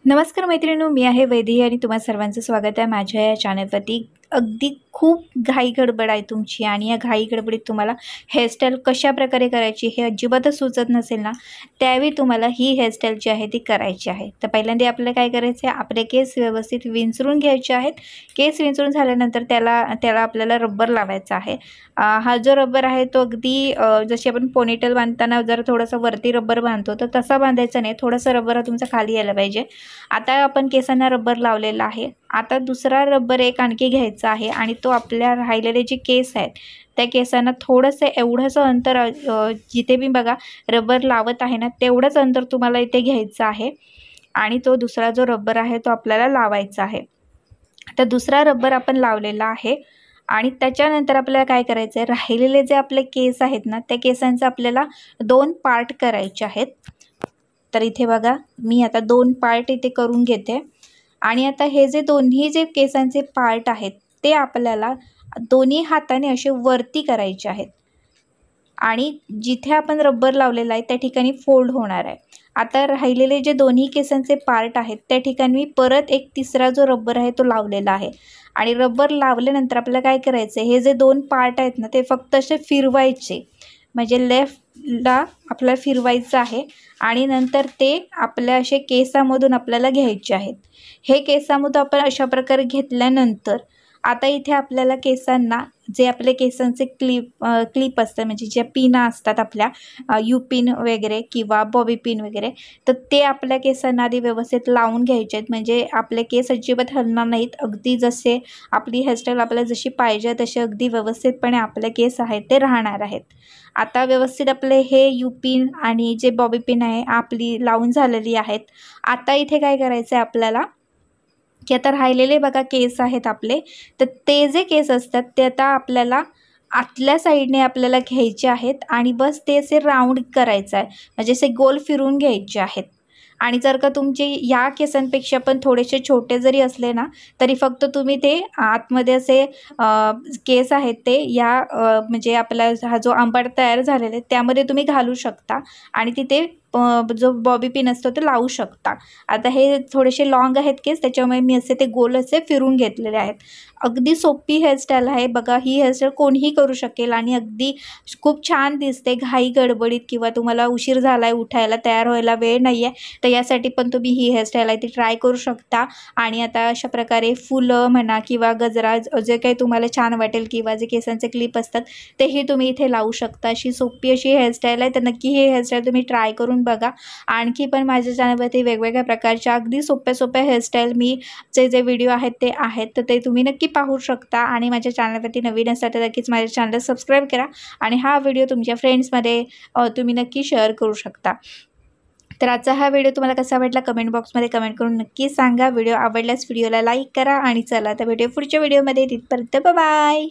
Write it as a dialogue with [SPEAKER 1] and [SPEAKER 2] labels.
[SPEAKER 1] नमस्कार मैत्रिणींनो, मी आहे वैदेही आणि तुम्हा सर्वांचं स्वागत आहे माझ्या या चॅनलवरती। अगदी खूप घाई गडबड आहे तुमची आणि या घाई गडबडीत तुम्हाला हेअरस्टाईल कशा प्रकारे करायची हे अजिबातच सुचत नसेल ना, त्यावेळी तुम्हाला ही हेअरस्टाईल जी आहे ती करायची आहे। तर पहिल्यांदा आपल्याला काय करायचं आहे, आपले केस व्यवस्थित विंचरून घ्यायचे आहेत। केस विंचरून झाल्यानंतर त्याला आपल्याला रबर लावायचा आहे। हा जो रबर आहे तो अगदी जशी आपण पोनीटेल बांधताना जर थोडासा वरती रबर बांधतो तर तसा बांधायचा नाही, थोडासा रबर हा तुमचा खाली यायला पाहिजे। आता आपण केसांना रबर लावलेला आहे। आता दुसरा रबर एक आणखी घ्यायचा आहे आणि तो आपल्या राहिलेले जे केस आहेत त्या केसांना थोडंसं एवढंसं अंतर जिथे मी बघा रबर लावत आहे ना तेवढंच अंतर तुम्हाला इथे घ्यायचं आहे आणि तो दुसरा जो रबर आहे तो आपल्याला लावायचा आहे। आता दुसरा रबर आपण लावलेला आहे आणि त्याच्यानंतर आपल्याला काय करायचं आहे, राहिलेले जे आपले केस आहेत ना त्या केसांचे आपल्याला 2 पार्ट करायचे आहेत। तर इथे बघा मी आता 2 पार्ट इथे करून घेते आणि आता हे जे दोन्ही जे केसांचे पार्ट आहेत ते आपल्याला दोन्ही हाताने असे वरती करायचे आहेत आणि जिथे आपण रबर लावलेला आहे त्या ठिकाणी फोल्ड होणार आहे। आता राहिलेले जे दोन्ही केसांचे पार्ट आहेत त्या ठिकाणी मी परत एक तिसरा जो रबर आहे तो लावलेला आहे आणि रबर लावल्यानंतर आपल्याला काय करायचं आहे, हे जे 2 पार्ट आहेत ना ते फक्त असे फिरवायचे, म्हणजे लेफ्टला आपल्याला फिरवायचं आहे आणि नंतर ते आपल्या असे केसामधून आपल्याला घ्यायचे आहेत। हे केसामधून आपण अशा प्रकारे घेतल्यानंतर आता इथे आपल्याला केसांना जे आपले केसांचे क्लिप असतात, म्हणजे ज्या पिना असतात आपल्या यू पिन वगैरे किंवा बॉबी पिन वगैरे, तर ते आपल्या केसांना आधी व्यवस्थित लावून घ्यायचे आहेत, म्हणजे आपले केस अजिबात हलणार नाहीत। अगदी जसे आपली हेअरस्टाईल आपल्याला जशी पाहिजे तसे अगदी व्यवस्थितपणे आपले केस आहेत ते राहणार आहेत। आता व्यवस्थित आपले हे यू पिन आणि जे बॉबी पिन आहे आपली लावून झालेली आहेत। आता इथे काय करायचं आहे आपल्याला की आता राहिलेले बघा केस आहेत आपले, तर ते जे केस असतात ते आता आपल्याला आतल्या साईडने आपल्याला घ्यायचे आहेत आणि बस ते असे राऊंड करायचं आहे, म्हणजे असे गोल फिरून घ्यायचे आहेत। आणि जर का तुमचे या केसांपेक्षा पण थोडेसे छोटे जरी असले ना तरी फक्त तुम्ही ते आतमध्ये असे केस आहेत ते या म्हणजे आपला हा जो आंबाड तयार झालेला आहे त्यामध्ये तुम्ही घालू शकता आणि तिथे जो बॉबी पिन असतो ते लावू शकता। आता हे थोडेसे लॉंग आहेत केस, त्याच्यामुळे मी असे ते गोल असे फिरून घेतलेले आहेत। अगदी सोपी हेअरस्टाईल आहे बघा, ही हेअरस्टाईल कोणीही करू शकेल आणि अगदी खूप छान दिसते। घाई गडबडीत किंवा तुम्हाला उशीर झाला आहे उठायला, तयार व्हायला वेळ नाही आहे, तर यासाठी पण तुम्ही ही हेअरस्टाईल आहे ती ट्राय करू शकता। आणि आता अशा प्रकारे फुलं म्हणा किंवा गजरा जे काही तुम्हाला छान वाटेल किंवा जे केसांचे क्लिप असतात तेही तुम्ही इथे लावू शकता। अशी सोपी अशी हेअरस्टाईल आहे, तर नक्की ही हेअरस्टाईल तुम्ही ट्राय करून बघा। आणखी पण माझ्या चॅनलवरती वेगवेगळ्या प्रकारच्या अगदी सोप्या हेअरस्टाईल मी जे व्हिडिओ आहेत ते आहेत, तर ते तुम्ही नक्की पाहू शकता। आणि माझ्या चॅनलवरती नवीन असाल तर नक्कीच माझ्या चॅनलला सबस्क्राईब करा आणि हा व्हिडिओ तुमच्या फ्रेंड्समध्ये तुम्ही नक्की शेअर करू शकता। तर आजचा हा व्हिडिओ तुम्हाला कसा वाटला कमेंट बॉक्समध्ये कमेंट करून नक्की सांगा। व्हिडिओ आवडल्यास व्हिडिओला लाईक करा आणि चला तर भेटूया पुढच्या व्हिडिओमध्ये, तिथपर्यंत बाय बाय।